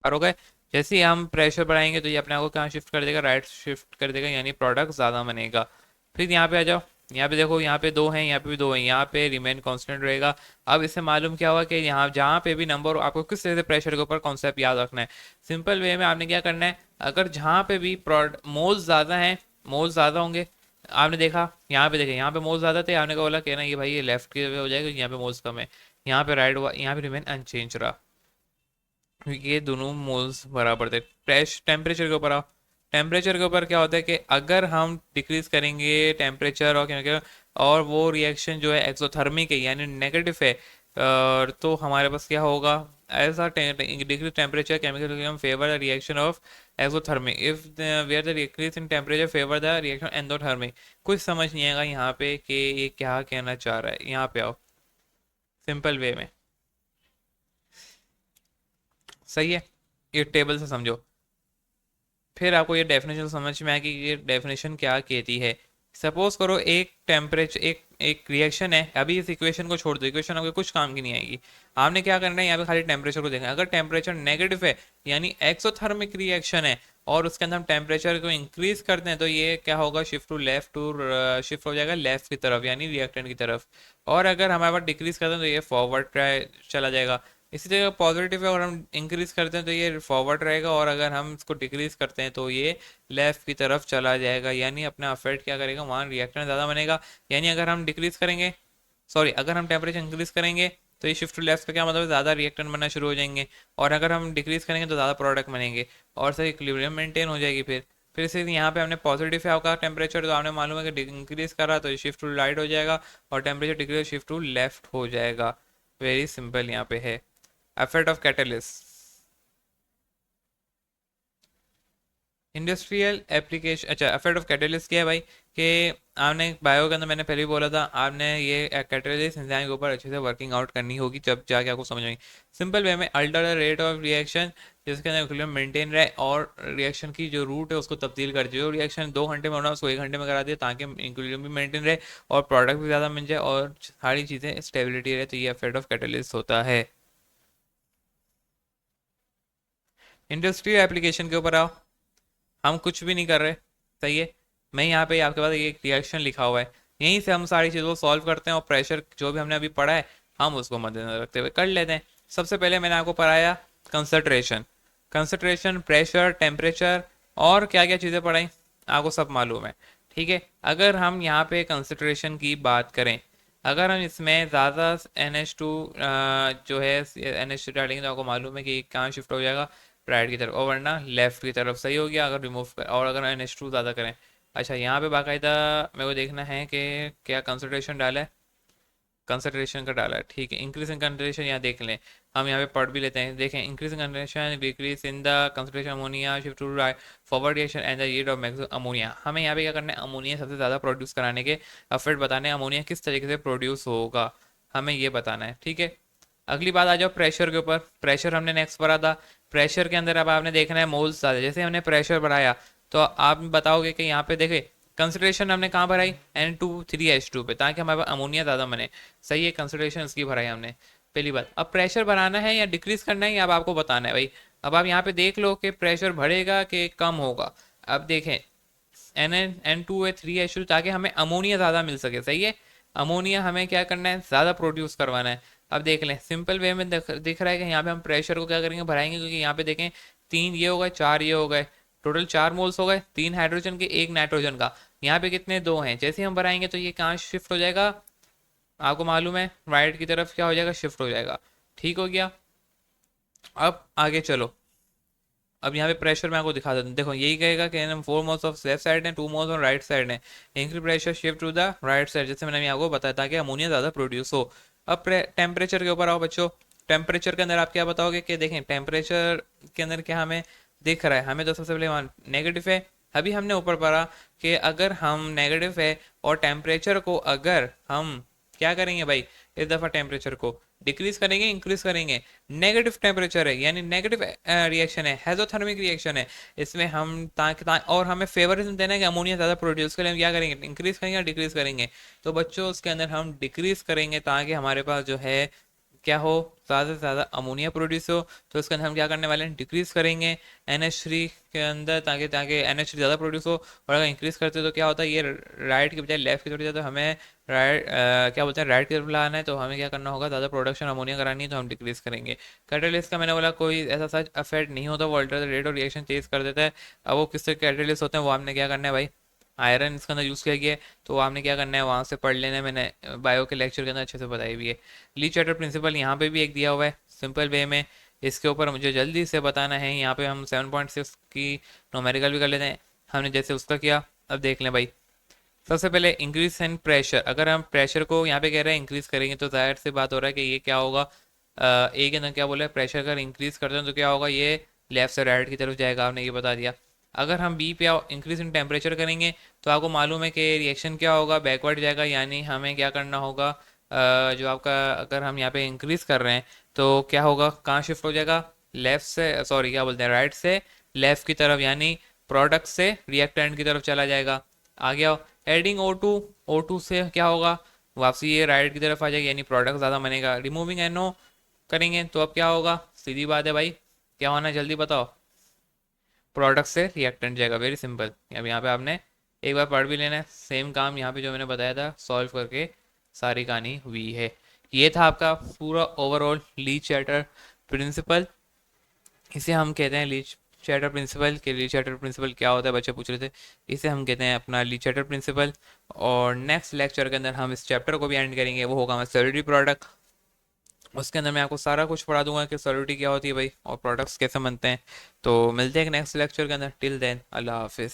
बाहर हो गए। जैसे ही हम प्रेशर बढ़ाएंगे तो ये अपने आप को कहाँ शिफ्ट कर देगा, राइट शिफ्ट कर देगा, यानी प्रोडक्ट ज़्यादा बनेगा। फिर यहाँ पे आ जाओ, यहाँ पे देखो, यहाँ पे 2 हैं, यहाँ पे भी 2 हैं, यहाँ पे रिमेन कांस्टेंट रहेगा। अब इससे मालूम क्या हुआ कि यहाँ जहाँ पे भी नंबर हो, आपको किस तरह से प्रेशर के ऊपर कॉन्सेप्ट याद रखना है। सिंपल वे में आपने क्या करना है, अगर जहाँ पे भी मोल्स ज़्यादा हैं, मोल्स ज़्यादा होंगे, आपने देखा यहाँ पे, देखे यहाँ पे मोल्स ज़्यादा थे, आपने कहा बोला कि ना ये भाई ये लेफ्ट की हो जाएगा, यहाँ पे मोल्स कम है। यहाँ पे राइट हुआ, यहाँ पे रिमेन अनचेंज रहा, क्योंकि ये दोनों मोल्स बराबर थे। प्रेश टेम्परेचर के ऊपर आओ, टेम्परेचर के ऊपर क्या होता है कि अगर हम डिक्रीज करेंगे टेम्परेचर और क्या, और वो रिएक्शन जो है एक्सोथर्मिक है यानी नेगेटिव है, तो हमारे पास क्या होगा, ऐसा decrease temperature chemical favour the reaction of exothermic if where the decrease in temperature favour the reaction endothermic. कुछ समझ नहीं आएगा यहाँ पे कि ये क्या कहना चाह रहा है। यहाँ पे आओ सिंपल वे में, सही है, ये टेबल से समझो, फिर आपको ये डेफिनेशन समझ में आएगी कि ये डेफिनेशन क्या कहती है। सपोज करो एक टेम्परेचर, एक एक रिएक्शन है, अभी इस इक्वेशन को छोड़ दो, इक्वेशन आपके कुछ काम की नहीं आएगी। आपने क्या करना है, यहाँ पे खाली टेम्परेचर को देखना है। अगर टेम्परेचर नेगेटिव है यानी एक्सोथर्मिक रिएक्शन है, और उसके अंदर हम टेम्परेचर को इंक्रीज करते हैं, तो ये क्या होगा, शिफ्ट हो जाएगा लेफ्ट की तरफ यानी रिएक्टेंट की तरफ। और अगर हमारे पास डिक्रीज करते हैं तो ये फॉरवर्ड चला जाएगा। इसी जगह पॉजिटिव है और हम इंक्रीज करते हैं तो ये फॉरवर्ड रहेगा, और अगर हम इसको डिक्रीज करते हैं तो ये लेफ्ट की तरफ चला जाएगा, यानी अपना अफेक्ट क्या करेगा, वहाँ रिएक्टेंट ज़्यादा बनेगा। यानी अगर हम डिक्रीज करेंगे, सॉरी, अगर हम टेम्परेचर इंक्रीज करेंगे तो ये शिफ्ट टू लेफ्ट का क्या मतलब है, ज़्यादा रिएक्टेंट बनना शुरू हो जाएंगे, और अगर हम डिक्रीज करेंगे तो ज़्यादा प्रोडक्ट बनेंगे, और सही इक्विलिब्रियम मेंटेन हो जाएगी। फिर से यहाँ पे हमने पॉजिटिव है आपका टेम्परेचर, तो आपने मालूम है कि इंक्रीज करा तो ये शिफ्ट टू राइट हो जाएगा, और temperature decrease shift to left हो जाएगा। वेरी सिंपल यहाँ पे है। Effect of catalyst, industrial application. अच्छा, इफेक्ट ऑफ कैटलिस्ट क्या है भाई, कि आपने बायो के अंदर मैंने पहले भी बोला था, आपने ये कैटलिस्ट एंजाइम के ऊपर अच्छे से वर्किंग आउट करनी होगी, जब जाके आपको समझ आएगी। सिंपल वे में alter the rate of reaction, जिसके अंदर इक्विलिब्रियम मेंटेन रहे, और रिएक्शन की जो रूट है उसको तब्दील कर दिए, जो रिएक्शन 2 घंटे में होना उसको 1 घंटे में करा दिया, ताकि इक्विलिब्रियम भी मेंटेन रहे और प्रोडक्ट भी ज़्यादा मिल जाए और सारी चीज़ें स्टेबिलिटी रहे। तो ये इफेक्ट ऑफ कैटलिस्ट होता है। इंडस्ट्रियल एप्लीकेशन के ऊपर आओ, हम कुछ भी नहीं कर रहे, सही है। मैं यहाँ पे आपके पास एक रिएक्शन लिखा हुआ है, यहीं से हम सारी चीज़ों को सॉल्व करते हैं, और प्रेशर जो भी हमने अभी पढ़ा है हम उसको मद्देनजर रखते हुए कर लेते हैं। सबसे पहले मैंने आपको पढ़ाया कंसंट्रेशन, कंसंट्रेशन, प्रेशर, टेम्परेचर, और क्या क्या चीज़ें पढ़ाई आपको सब मालूम है, ठीक है। अगर हम यहाँ पे कंसंट्रेशन की बात करें, अगर हम इसमें ज़्यादा NH2 जो है NH2 डालेंगे, तो आपको मालूम है कि कहाँ शिफ्ट हो जाएगा, राइट की तरफ, और वरना लेफ्ट की तरफ, सही हो गया अगर रिमूव कर, और अगर NH2 ज़्यादा करें। अच्छा, यहाँ पे बाकायदा मेरे को देखना है कि क्या कंसंट्रेशन डाला है, कंसंट्रेशन का डाला है, ठीक है। इंक्रीज इन कंसंट्रेशन यहाँ देख लें, हम यहाँ पे पढ़ भी लेते हैं, देखें, increase in concentration decrease in the concentration ammonia shift to forward reaction and the yield of maximum ammonia. हमें यहाँ पे क्या करना है, अमोनिया सबसे ज़्यादा प्रोड्यूस कराने के एफर्ट बताने हैं, अमोनिया किस तरीके से प्रोड्यूस होगा हमें ये बताना है, ठीक है। अगली बात आ जाओ प्रेशर के ऊपर। प्रेशर हमने नेक्स्ट पढ़ा था, प्रेशर के अंदर अब आपने देखना है मोल्स ज़्यादा, जैसे हमने प्रेशर बढ़ाया तो आप बताओगे कि यहाँ पे देखे कंसंट्रेशन हमने कहाँ भराई, N2 3H2 पे, ताकि हमारे पास अमोनिया ज़्यादा बने, सही है। कंसंट्रेशन इसकी भराई हमने, पहली बात। अब प्रेशर बढ़ाना है या डिक्रीज करना है, अब आपको बताना है भाई। अब आप यहाँ पे देख लो कि प्रेशर बढ़ेगा कि कम होगा। अब देखें N2 3H2, ताकि हमें अमोनिया ज़्यादा मिल सके, सही है। अमोनिया हमें क्या करना है, ज़्यादा प्रोड्यूस करवाना है। अब देख लें, सिंपल वे में दिख रहा है कि यहाँ पे हम प्रेशर को क्या करेंगे, बढ़ाएंगे, क्योंकि यहाँ पे देखें 3 ये हो गए, 4 ये हो गए, टोटल 4 मोल्स हो गए, 3 हाइड्रोजन के 1 नाइट्रोजन का। यहाँ पे कितने, 2 हैं। जैसे ही हम बढ़ाएंगे तो ये कहाँ शिफ्ट हो जाएगा, आपको मालूम है राइट की तरफ क्या हो जाएगा, शिफ्ट हो जाएगा, ठीक हो गया। अब आगे चलो, अब यहाँ पे प्रेशर मैं आपको दिखा देता हूँ। देखो यही कहेगा कि 4 मोल्स ऑफ लेफ्ट साइड है, 2 मोल्स ऑन राइट साइड है, increase pressure shift to the right side, जैसे मैंने आपको बताया ताकि अमोनिया ज़्यादा प्रोड्यूस हो। अब टेम्परेचर के ऊपर आओ बच्चों। टेम्परेचर के अंदर आप क्या बताओगे कि देखें टेम्परेचर के अंदर क्या हमें दिख रहा है, हमें तो सबसे पहले वहाँ नेगेटिव है। अभी हमने ऊपर पढ़ा कि अगर हम नेगेटिव है और टेम्परेचर को अगर हम क्या करेंगे भाई, इस दफ़ा टेम्परेचर को डिक्रीज करेंगे, इंक्रीज करेंगे। नेगेटिव टेम्परेचर है यानी नेगेटिव रिएक्शन है, हेजोथर्मिक रिएक्शन है, इसमें हम और हमें फेवरिज्म देना है कि अमोनिया ज़्यादा प्रोड्यूस करें, हम क्या करेंगे, इंक्रीज करेंगे या डिक्रीज करेंगे। तो बच्चों उसके अंदर हम डिक्रीज करेंगे, ताकि हमारे पास जो है क्या हो, ज़्यादा से ज़्यादा अमोनिया प्रोड्यूस हो, तो इसके अंदर हम क्या करने वाले हैं, डिक्रीज करेंगे NH3 के अंदर, ताकि ताकि NH3 ज़्यादा प्रोड्यूस हो। और अगर इंक्रीज करते तो क्या होता है, ये राइट के बजाय लेफ्ट की तरफ जाता है, तो हमें राइट क्या बोलते हैं, राइट की तरफ लाना है, तो हमें क्या करना होगा, ज़्यादा प्रोडक्शन अमोनिया करानी है, तो हम डिक्रीज करेंगे। कैटालिस्ट का मैंने बोला कोई ऐसा सच अफेक्ट नहीं होता, वो अल्टर रेट और रिएक्शन तेज कर देता है। अब वो किस तरह के कैटालिस्ट होते हैं, वो हमने क्या करना है भाई, आयरन इसके अंदर यूज़ किया गया है, तो आपने क्या करना है, वहाँ से पढ़ लेना है, मैंने बायो के लेक्चर के अंदर अच्छे से बताई हुई है। ली चैटर प्रिंसिपल यहाँ पे भी एक दिया हुआ है सिंपल वे में, इसके ऊपर मुझे जल्दी से बताना है। यहाँ पे हम 7.6 की नोमेरिकल भी कर लेते हैं, हमने जैसे उसका किया। अब देख लें भाई, सबसे पहले इंक्रीज इन प्रेशर, अगर हम प्रेशर को यहाँ पे कह रहे हैं इंक्रीज करेंगे, तो जाहिर सी बात हो रहा है कि ये क्या होगा, ए के अंदर क्या बोला है, प्रेशर अगर इंक्रीज करते हैं तो क्या होगा, ये लेफ्ट से राइट की तरफ जाएगा, आपने ये बता दिया। अगर हम बी पे इंक्रीज इन टेम्परेचर करेंगे, तो आपको मालूम है कि रिएक्शन क्या होगा, बैकवर्ड जाएगा, यानी हमें क्या करना होगा, जो आपका अगर हम यहाँ पे इंक्रीज कर रहे हैं, तो क्या होगा, कहाँ शिफ्ट हो जाएगा, लेफ्ट से, सॉरी क्या बोलते हैं, राइट से लेफ्ट की तरफ, यानी प्रोडक्ट से रिएक्टेंट की तरफ चला जाएगा। आ गया। एडिंग O2 से क्या होगा, वापसी ये राइट की तरफ आ जाएगी, यानी प्रोडक्ट ज़्यादा बनेगा। रिमूविंग NO करेंगे तो अब क्या होगा, सीधी बात है भाई, क्या होना है जल्दी बताओ, प्रोडक्ट से रिएक्टेंट जाएगा, वेरी सिंपल। अब यहाँ पे आपने एक बार पढ़ भी लेना है, सेम काम यहाँ पे जो मैंने बताया था सॉल्व करके सारी कहानी हुई है। ये था आपका पूरा ओवरऑल ली चैटर प्रिंसिपल, इसे हम कहते हैं ली चैटर प्रिंसिपल। के ली चैटर प्रिंसिपल क्या होता है, बच्चे पूछ रहे थे, इसे हम कहते हैं अपना ली चैटर प्रिंसिपल। और नेक्स्ट लेक्चर के अंदर हम इस चैप्टर को भी एंड करेंगे, वो होगा हमारा सॉलिडिटी प्रोडक्ट। उसके अंदर मैं आपको सारा कुछ पढ़ा दूंगा कि सॉलिडिटी क्या होती है भाई, और प्रोडक्ट्स कैसे बनते हैं। तो मिलते हैं नेक्स्ट लेक्चर के अंदर, टिल देन अल्लाह हाफिज़।